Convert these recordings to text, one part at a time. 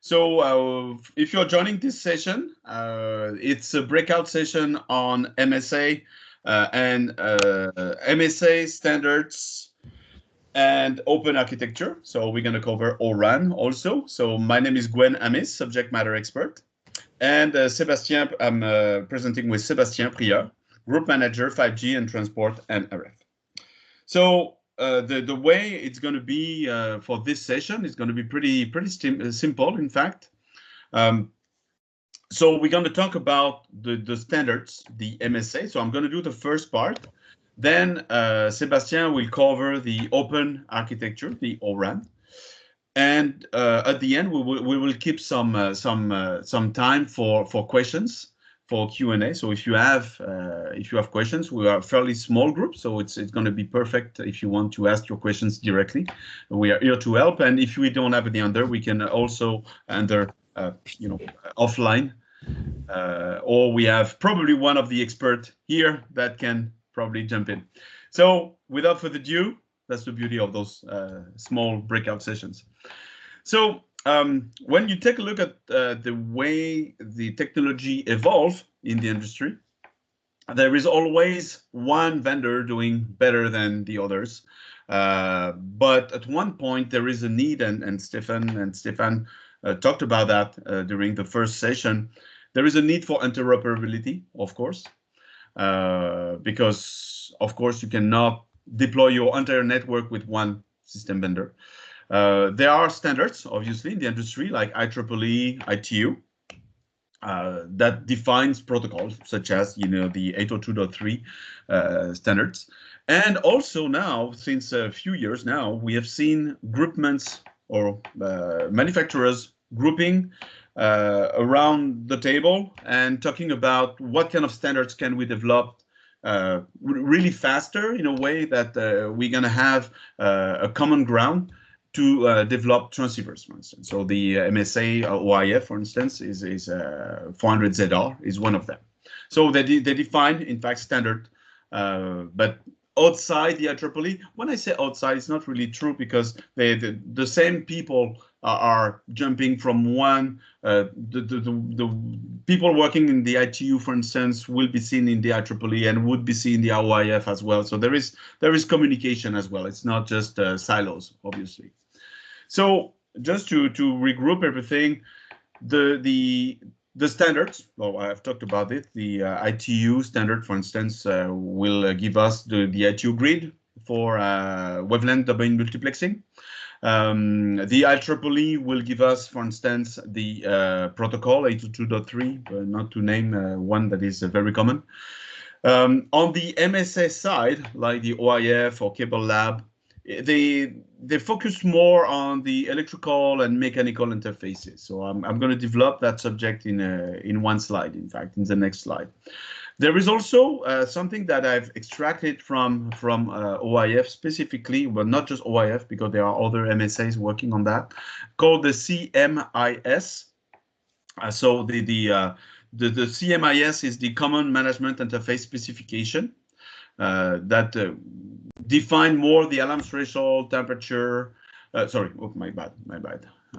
So if you're joining this session, it's a breakout session on MSA and MSA standards and open architecture. So we're going to cover ORAN also. So my name is Gwen Amis, subject matter expert. And Sébastien, I'm presenting with Sébastien Prieur, group manager 5G and transport and RF. So the way it's going to be for this session is going to be pretty simple, in fact. So we're going to talk about the standards, the MSA. So I'm going to do the first part. Then Sébastien will cover the open architecture, the ORAN. And at the end, we will keep some time for questions, for Q&A. So if you have questions, we are a fairly small group, so it's going to be perfect if you want to ask your questions directly. We are here to help, and if we don't have the answer, we can also answer offline, or we have probably one of the experts here that can probably jump in. So without further ado, that's the beauty of those small breakout sessions. So when you take a look at the way the technology evolves in the industry, there is always one vendor doing better than the others. But at one point, there is a need, and Stefan talked about that during the first session. There is a need for interoperability, of course, because, of course, you cannot deploy your entire network with one system vendor. There are standards, obviously, in the industry, like IEEE, ITU, that defines protocols, such as, the 802.3 standards. And also now, since a few years now, we have seen groupments or manufacturers grouping around the table and talking about what kind of standards can we develop really faster, in a way that we're going to have a common ground to develop transceivers, for instance. So the MSA OIF, for instance, is 400ZR is one of them. So they define, in fact, standard, but outside the IEEE. When I say outside, it's not really true, because the same people are jumping from one. The people working in the ITU, for instance, will be seen in the IEEE and would be seen in the OIF as well. So there is communication as well. It's not just silos, obviously. So just to regroup everything, the standards, well, I've talked about it. The ITU standard, for instance, will give us the ITU grid for wavelength domain multiplexing. The IEEE will give us, for instance, the protocol 802.3, not to name one that is very common. On the MSA side, like the OIF or Cable Lab, they focus more on the electrical and mechanical interfaces. So I'm going to develop that subject in one slide, in fact, in the next slide. There is also something that I've extracted from OIF specifically, but not just OIF, because there are other MSAs working on that, called the CMAS. So the CMAS is the Common Management Interface Specification that define more the alarm threshold, temperature. Sorry, oh, my bad.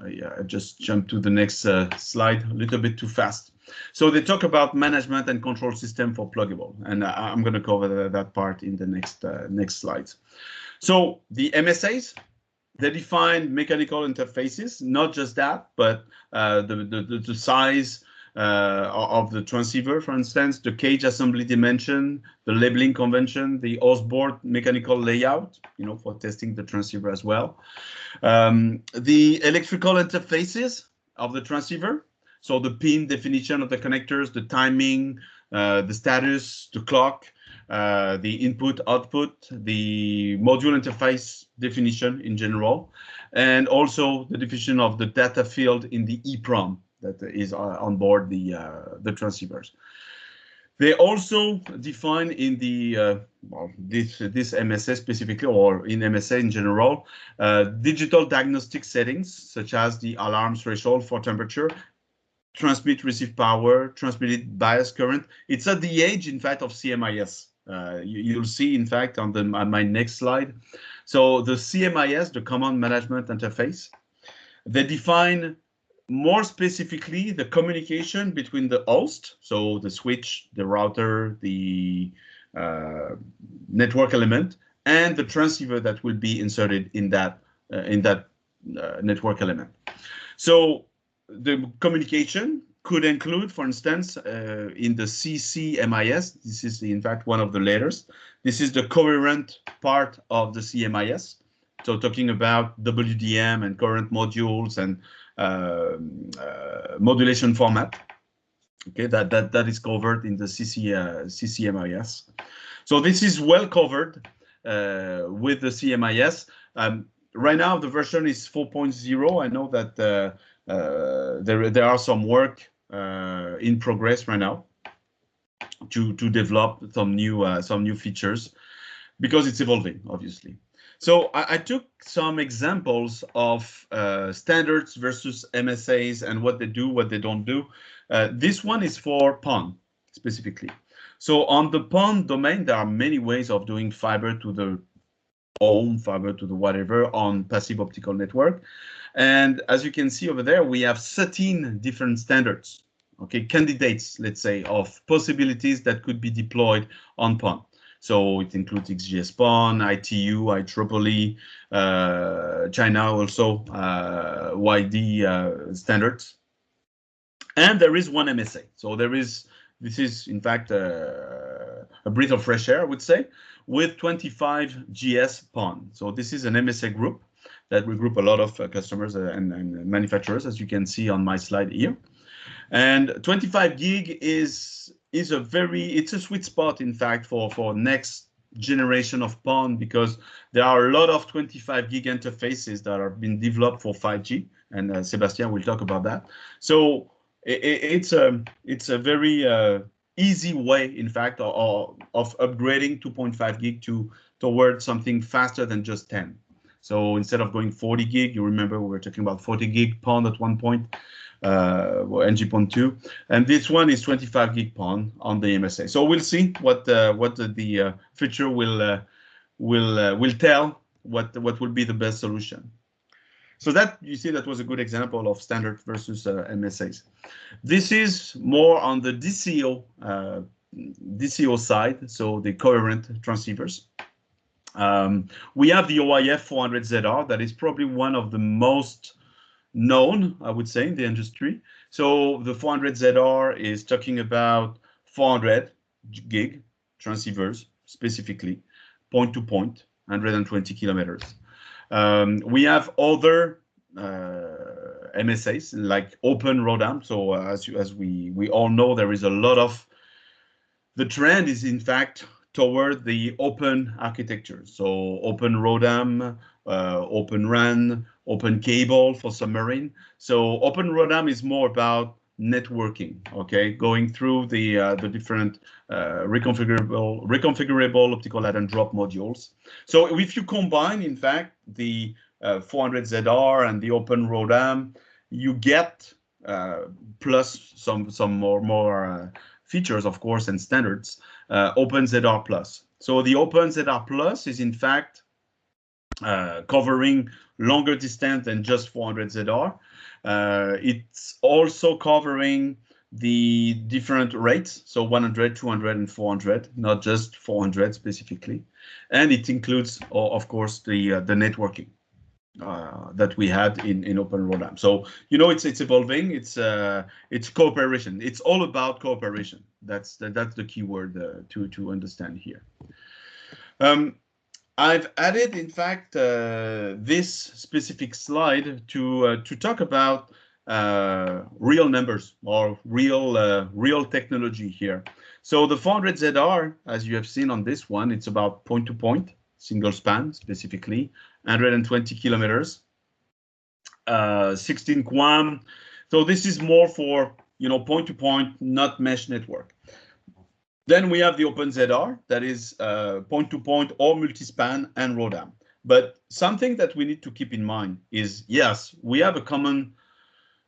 I just jumped to the next slide a little bit too fast. So they talk about management and control system for pluggable, and I'm going to cover that part in the next slides. So the MSAs, they define mechanical interfaces, not just that, but the size of the transceiver, for instance, the cage assembly dimension, the labeling convention, the host board mechanical layout, for testing the transceiver as well. The electrical interfaces of the transceiver, so the pin definition of the connectors, the timing, the status, the clock, the input, output, the module interface definition in general, and also the definition of the data field in the EEPROM that is on board the transceivers. They also define in the this MSA specifically, or in MSA in general, digital diagnostic settings such as the alarm threshold for temperature, transmit receive power, transmitted bias current. It's at the edge, in fact, of CMIS. You'll see, in fact, on my next slide. So the CMIS, the Common Management Interface, they define more specifically, the communication between the host, so the switch, the router, the network element, and the transceiver that will be inserted in that network element. So the communication could include, for instance, in the CMAS, this is in fact one of the layers. This is the coherent part of the CMAS. So talking about WDM and current modules and modulation format. Okay, that is covered in the CMAS. So this is well covered with the CMAS. Right now, the version is 4.0. I know that there are some work in progress right now to develop some new features because it's evolving, obviously. So I took some examples of standards versus MSAs and what they do, what they don't do. This one is for PON specifically. So on the PON domain, there are many ways of doing fiber to the home, fiber to the whatever on passive optical network. And as you can see over there, we have 13 different standards, okay, candidates, let's say, of possibilities that could be deployed on PON. So it includes XGS-PON, ITU, IEEE, China also, YD standards. And there is one MSA. So this is in fact a breath of fresh air, I would say, with 25 GS PON. So this is an MSA group that will group a lot of customers and manufacturers, as you can see on my slide here. And 25 gig is it's a sweet spot, in fact, for next generation of PON, because there are a lot of 25 gig interfaces that are being developed for 5G, and Sébastien will talk about that. So it's a very easy way, in fact, of upgrading 2.5 gig toward something faster than just 10. So instead of going 40 gig, you remember we were talking about 40 gig PON at one point, NG.2, and this one is 25 gig PON on the MSA. So we'll see what the future will tell what will be the best solution. So that, you see, that was a good example of standard versus MSAs. This is more on the DCO side, so the coherent transceivers. We have the OIF 400ZR, that is probably one of the most known, I would say, in the industry. So the 400ZR is talking about 400 gig transceivers, specifically, point-to-point, 120 kilometers. We have other MSAs like OpenRAN. So as we all know, there is a lot of, the trend is in fact toward the open architecture. So OpenRAN, OpenRAN, open cable for submarine. So OpenRAN is more about networking, okay, going through the different reconfigurable optical add and drop modules. So if you combine, in fact, the 400ZR and the OpenRAN, you get plus some more features, of course, and standards, OpenZR Plus. So the OpenZR Plus is in fact covering longer distance than just 400ZR. It's also covering the different rates, so 100, 200, and 400, not just 400 specifically. And it includes, of course, the networking that we had in OpenRAN. So, you know, it's evolving. It's cooperation. It's all about cooperation. That's the key word to understand here. I've added, in fact, this specific slide to talk about real numbers or real technology here. So the 400ZR, as you have seen on this one, it's about point-to-point, single span specifically, 120 kilometers, 16 QAM. So this is more for, you know, point-to-point, not mesh network. Then we have the OpenZR, that is point-to-point or multi-span and ROADM. But something that we need to keep in mind is, yes, we have a common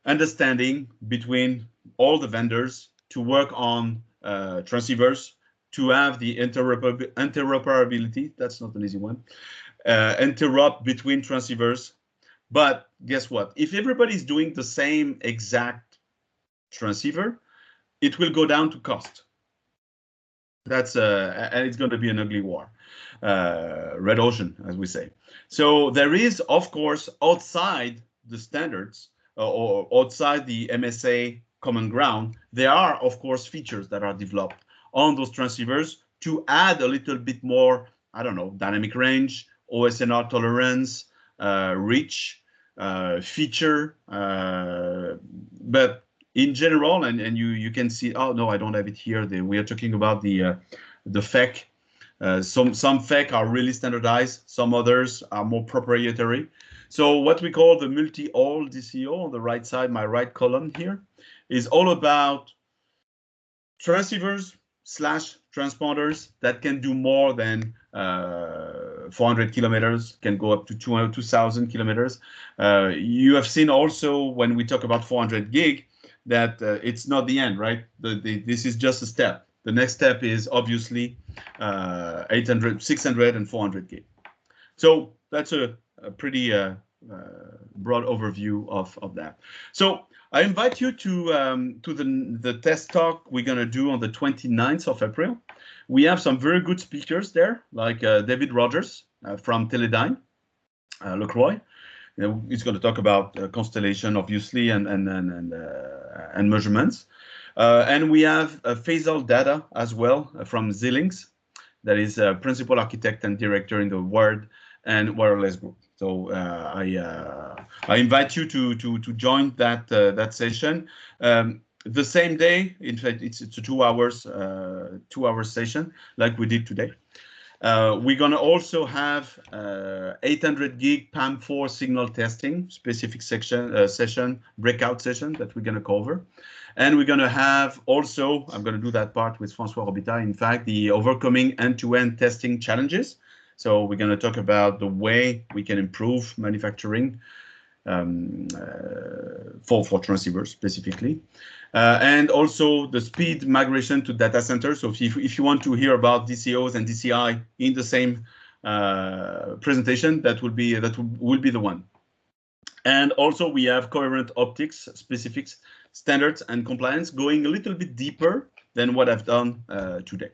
understanding between all the vendors to work on transceivers, to have the interoperability, that's not an easy one, interop between transceivers. But guess what? If everybody's doing the same exact transceiver, it will go down to cost. That's and it's going to be an ugly war, red ocean, as we say. So there is, of course, outside the standards or outside the MSA common ground, there are, of course, features that are developed on those transceivers to add a little bit more, I don't know, dynamic range, OSNR tolerance, reach, feature, but in general, and you can see, oh no, I don't have it here. We are talking about the FEC. Some FEC are really standardized. Some others are more proprietary. So what we call the multi-all DCO on the right side, my right column here, is all about transceivers / transponders that can do more than 400 kilometers, can go up to 2,000 kilometers. You have seen also when we talk about 400 gig, that it's not the end, right? This is just a step. The next step is obviously 800, 600, and 400 gig. So that's a pretty broad overview of that. So I invite you to the test talk we're going to do on the 29th of April. We have some very good speakers there, like David Rogers from Teledyne, LaCroix. He's going to talk about constellation, obviously, and measurements. And we have Faisal Dada as well from Xilinx, that is principal architect and director in the Wired and Wireless Group. So I invite you to join that session. The same day, in fact, it's a 2 hours session like we did today. We're going to also have 800 gig PAM4 signal testing specific session, breakout session that we're going to cover. And we're going to have also, I'm going to do that part with François Robitaille, in fact, the overcoming end-to-end testing challenges. So we're going to talk about the way we can improve manufacturing for transceivers specifically. And also the speed migration to data centers. So if you want to hear about DCOs and DCI in the same presentation, that will be the one. And also we have coherent optics specifics, standards, and compliance, going a little bit deeper than what I've done today.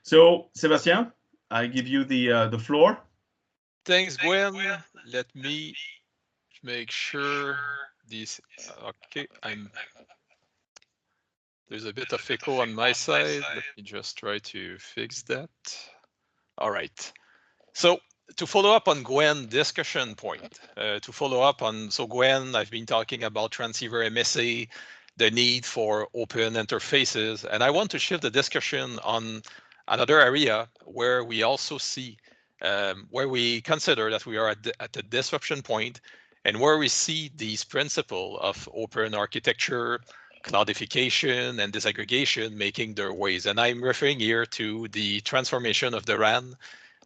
So Sébastien, I give you the floor. Thanks, Gwen. Let me make sure this. Okay, there's a bit of echo on my side. Let me just try to fix that. All right. So to follow up on Gwen's discussion point, so Gwen, I've been talking about transceiver MSA, the need for open interfaces, and I want to shift the discussion on another area where we also see, where we consider that we are at the disruption point, and where we see these principles of open architecture, cloudification, and disaggregation making their ways. And I'm referring here to the transformation of the RAN,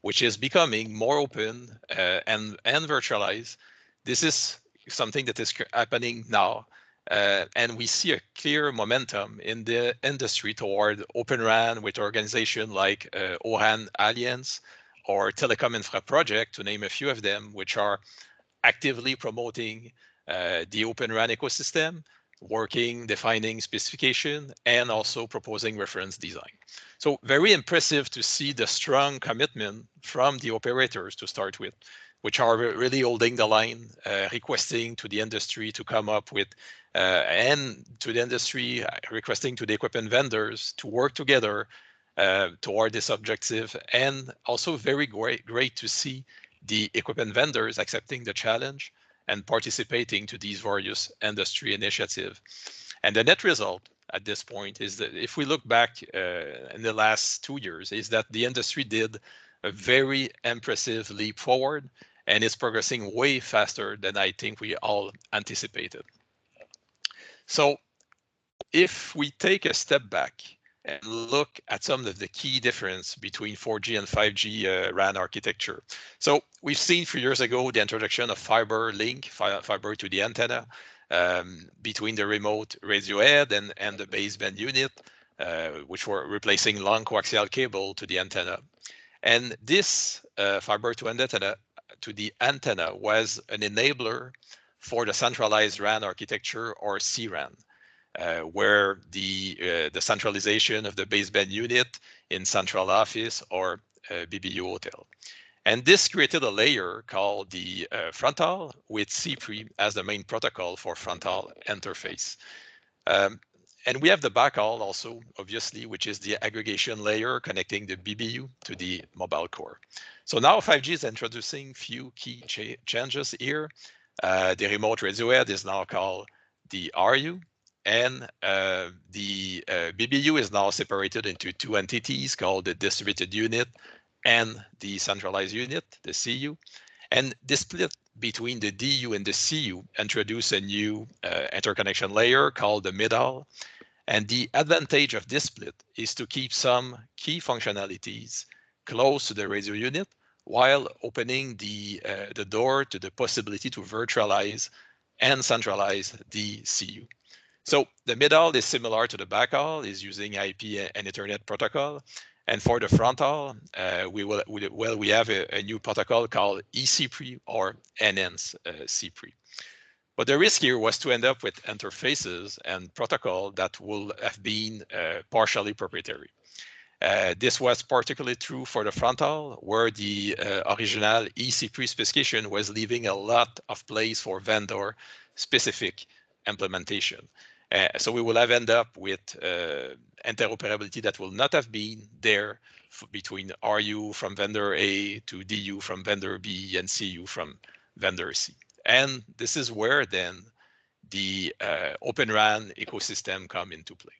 which is becoming more open and virtualized. This is something that is happening now. And we see a clear momentum in the industry toward OpenRAN with organizations like ORAN Alliance or Telecom Infra Project, to name a few of them, which are actively promoting the OpenRAN ecosystem, working, defining specification, and also proposing reference design. So very impressive to see the strong commitment from the operators to start with, which are really holding the line, requesting to the industry to come up with, and to the industry requesting to the equipment vendors to work together toward this objective. And also very great to see the equipment vendors accepting the challenge and participating to these various industry initiatives. And the net result at this point is that if we look back in the last 2 years, is that the industry did a very impressive leap forward, and it's progressing way faster than I think we all anticipated. So if we take a step back and look at some of the key difference between 4G and 5G RAN architecture. So we've seen 3 years ago the introduction of fiber link, fiber to the antenna, between the remote radio head and the baseband unit, which were replacing long coaxial cable to the antenna. And this fiber to antenna to the antenna was an enabler for the centralized RAN architecture, or CRAN, where the centralization of the baseband unit in central office or BBU hotel. And this created a layer called the frontal with CPRI as the main protocol for frontal interface. And we have the backhaul also, obviously, which is the aggregation layer connecting the BBU to the mobile core. So now 5G is introducing few key changes here. The remote radio head is now called the RU, and the BBU is now separated into two entities called the distributed unit and the centralized unit, the CU. And this split between the DU and the CU introduce a new interconnection layer called the mid-haul. And the advantage of this split is to keep some key functionalities close to the radio unit while opening the door to the possibility to virtualize and centralize the CU. So the mid-haul is similar to the backhaul, is using IP and Ethernet protocol. And for the frontal, we have a new protocol called eCPRI or enhanced CPRI. But the risk here was to end up with interfaces and protocol that will have been partially proprietary. This was particularly true for the frontal, where the original eCPRI specification was leaving a lot of place for vendor-specific implementation. So we will have end up with interoperability that will not have been there between RU from vendor A to DU from vendor B and CU from vendor C. And this is where then the OpenRAN ecosystem come into play.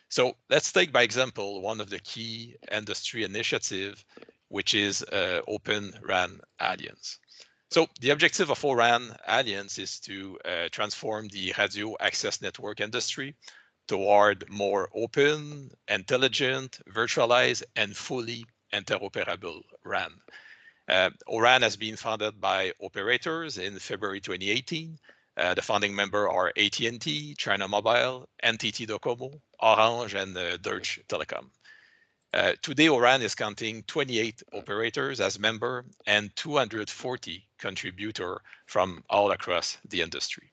So let's take, by example, one of the key industry initiatives, which is OpenRAN Alliance. So the objective of ORAN Alliance is to transform the radio access network industry toward more open, intelligent, virtualized, and fully interoperable RAN. ORAN has been founded by operators in February 2018. The founding members are AT&T, China Mobile, NTT Docomo, Orange, and Deutsche Telekom. Today, ORAN is counting 28 operators as members and 240 contributors from all across the industry.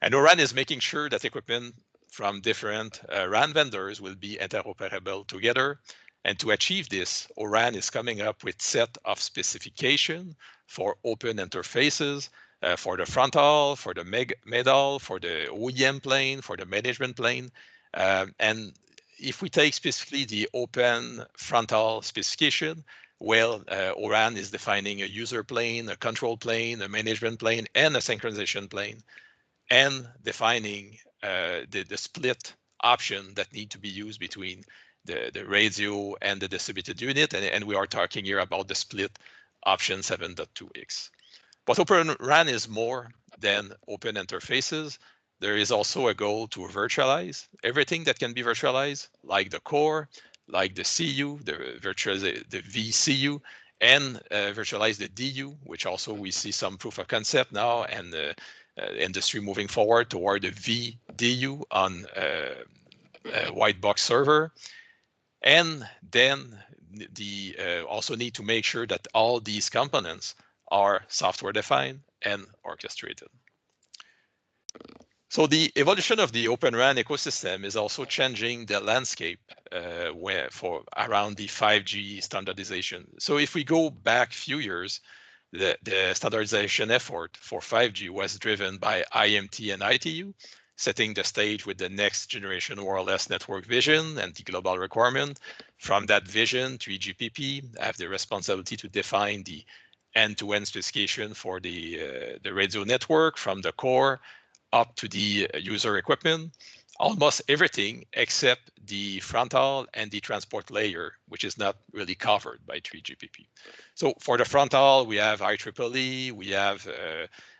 And ORAN is making sure that equipment from different RAN vendors will be interoperable together. And to achieve this, ORAN is coming up with set of specification for open interfaces, for the frontal, for the mid-haul, for the OEM plane, for the management plane. And if we take specifically the open frontal specification, well, ORAN is defining a user plane, a control plane, a management plane, and a synchronization plane, and defining the split option that need to be used between the radio and the distributed unit, and we are talking here about the split option 7.2x. But OpenRAN is more than open interfaces. There is also a goal to virtualize everything that can be virtualized, like the core, like the CU, the VCU, and virtualize the DU, which also we see some proof of concept now, and the industry moving forward toward the VDU on white box server. And then also need to make sure that all these components are software defined and orchestrated. So the evolution of the OpenRAN ecosystem is also changing the landscape around the 5G standardization. So if we go back a few years, the standardization effort for 5G was driven by IMT and ITU, setting the stage with the next generation wireless network vision and the global requirement. From that vision, 3GPP have the responsibility to define the end-to-end specification for the radio network from the core up to the user equipment, almost everything except the frontal and the transport layer, which is not really covered by 3GPP. So for the frontal, we have IEEE, we have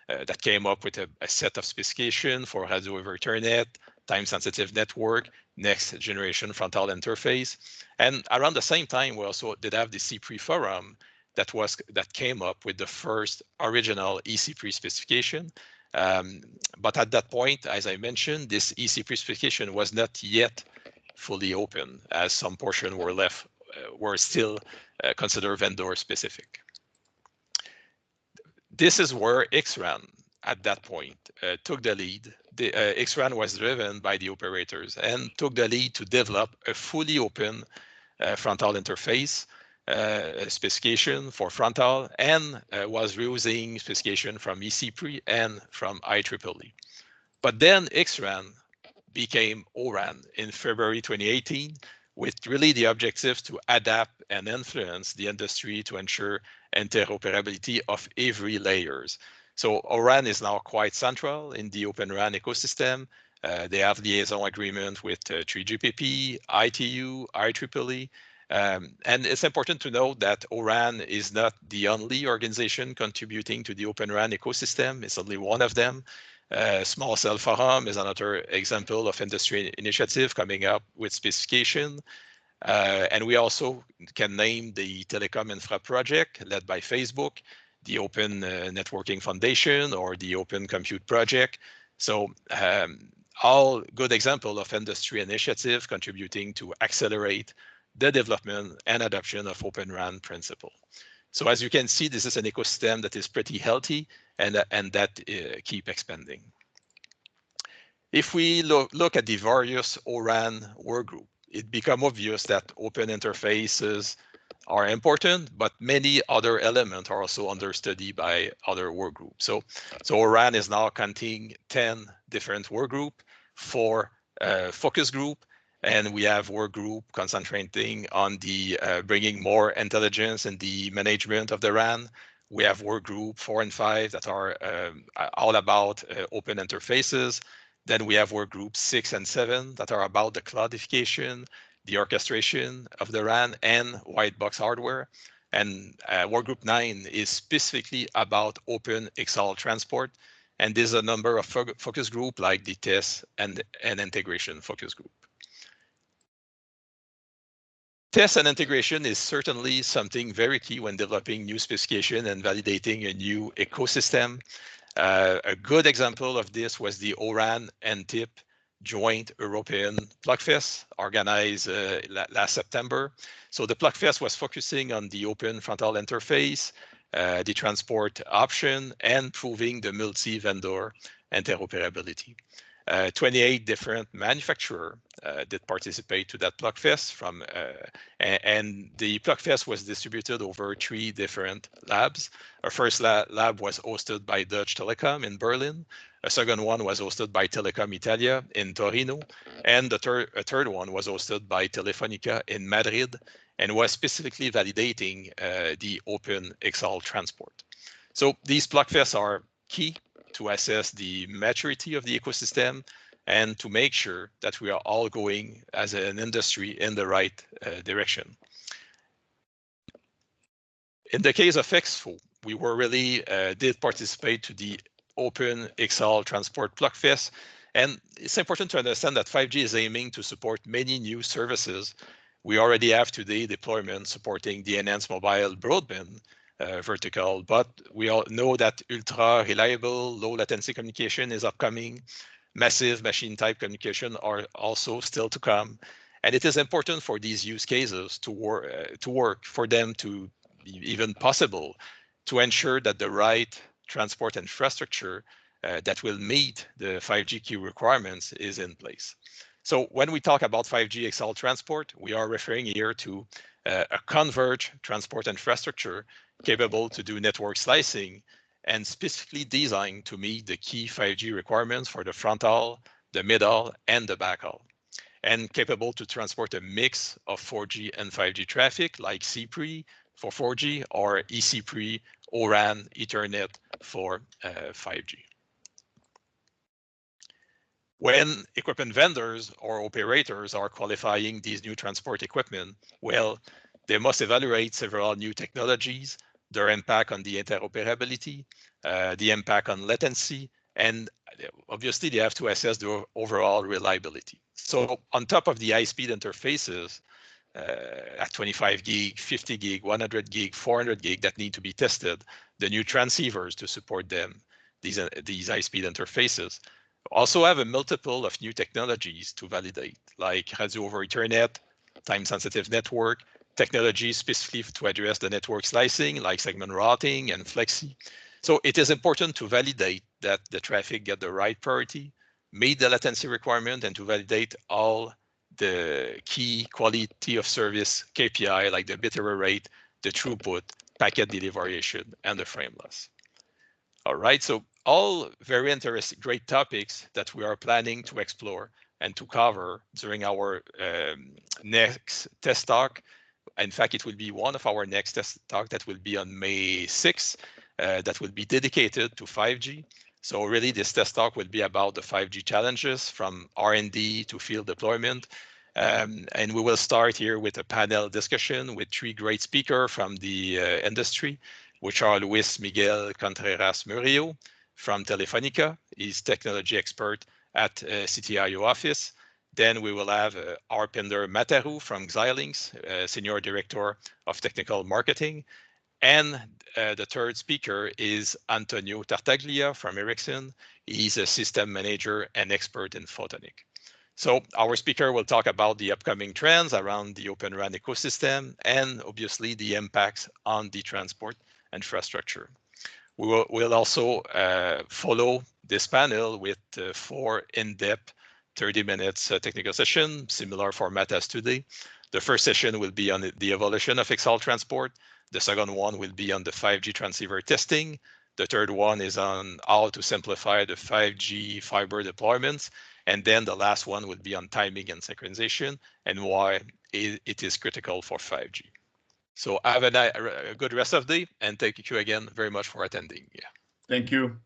that came up with a set of specification for radio over Ethernet, time-sensitive network, next generation frontal interface. And around the same time, we also did have the CPRI forum that came up with the first original eCPRI specification. But at that point, as I mentioned, this eCPRI specification was not yet fully open, as some portion were still considered vendor specific. this is where XRAN at that point took the lead. The XRAN was driven by the operators and took the lead to develop a fully open frontal interface specification for frontal, and was using specification from ECPRI and from IEEE. But then XRAN became ORAN in February 2018, with really the objective to adapt and influence the industry to ensure interoperability of every layers. So ORAN is now quite central in the OpenRAN ecosystem. They have liaison agreement with 3GPP, ITU, IEEE, and it's important to note that ORAN is not the only organization contributing to the OpenRAN ecosystem. It's only one of them. Small Cell Forum is another example of industry initiative coming up with specification. And we also can name the Telecom Infra Project led by Facebook, the Open Networking Foundation, or the Open Compute Project. So all good examples of industry initiative contributing to accelerate the development and adoption of OpenRAN principle. So as you can see, this is an ecosystem that is pretty healthy and that keep expanding. If we look at the various ORAN workgroup, it becomes obvious that open interfaces are important, but many other elements are also under study by other workgroups. So ORAN is now counting 10 different workgroups, 4 focus group, and we have work group concentrating on the bringing more intelligence in the management of the RAN. We have work group 4 and 5 that are all about open interfaces. Then we have work group 6 and 7 that are about the cloudification, the orchestration of the RAN, and white box hardware. And work group 9 is specifically about open XL transport. And there's a number of focus group like the test and integration focus group. Test and integration is certainly something very key when developing new specification and validating a new ecosystem. A good example of this was the ORAN and TIP joint European Plugfest organized last September. So the Plugfest was focusing on the open frontal interface, the transport option, and proving the multi-vendor interoperability. 28 different manufacturers did participate to that Plugfest and the Plugfest was distributed over 3 different labs. Our first lab was hosted by Deutsche Telekom in Berlin. A second one was hosted by Telecom Italia in Torino. And a third one was hosted by Telefonica in Madrid and was specifically validating the open XL transport. So these Plugfests are key to assess the maturity of the ecosystem and to make sure that we are all going as an industry in the right direction. In the case of Expo, we were really did participate to the Open XL Transport Plugfest, and it's important to understand that 5G is aiming to support many new services. We already have today deployment supporting the enhanced mobile broadband vertical, but we all know that ultra reliable, low latency communication is upcoming. Massive machine type communication are also still to come. And it is important for these use cases to work for them to be even possible to ensure that the right transport infrastructure that will meet the 5G key requirements is in place. So when we talk about 5G XL transport, we are referring here to a converged transport infrastructure capable to do network slicing and specifically designed to meet the key 5G requirements for the frontal, the middle, and the backhaul, and capable to transport a mix of 4G and 5G traffic like CPRI for 4G or ECPRI, ORAN, Ethernet for 5G. When equipment vendors or operators are qualifying these new transport equipment, well, they must evaluate several new technologies, their impact on the interoperability, the impact on latency, and obviously they have to assess the overall reliability. So on top of the high-speed interfaces at 25 gig, 50 gig, 100 gig, 400 gig that need to be tested, the new transceivers to support them, these high-speed interfaces, also have a multiple of new technologies to validate, like radio over Ethernet, time-sensitive network, technologies specifically to address the network slicing, like segment routing and flexi. So it is important to validate that the traffic get the right priority, meet the latency requirement, and to validate all the key quality of service KPI like the bit error rate, the throughput, packet delay variation, and the frame loss. All right, so all very interesting, great topics that we are planning to explore and to cover during our next test talk. In fact, it will be one of our next test talk that will be on May 6th, that will be dedicated to 5G. So really this test talk will be about the 5G challenges from R&D to field deployment. And we will start here with a panel discussion with 3 great speakers from the industry, which are Luis Miguel Contreras Murillo from Telefónica. He's technology expert at CTIO office. Then we will have Arpinder Mataru from Xilinx, Senior Director of Technical Marketing. And the third speaker is Antonio Tartaglia from Ericsson. He's a system manager and expert in photonic. So our speaker will talk about the upcoming trends around the OpenRAN ecosystem and obviously the impacts on the transport infrastructure. We'll also follow this panel with 4 in-depth 30 minutes technical session, similar format as today. The first session will be on the evolution of XL transport. The second one will be on the 5G transceiver testing. The third one is on how to simplify the 5G fiber deployments. And then the last one will be on timing and synchronization and why it is critical for 5G. So have a good rest of the day, and thank you again very much for attending. Thank you.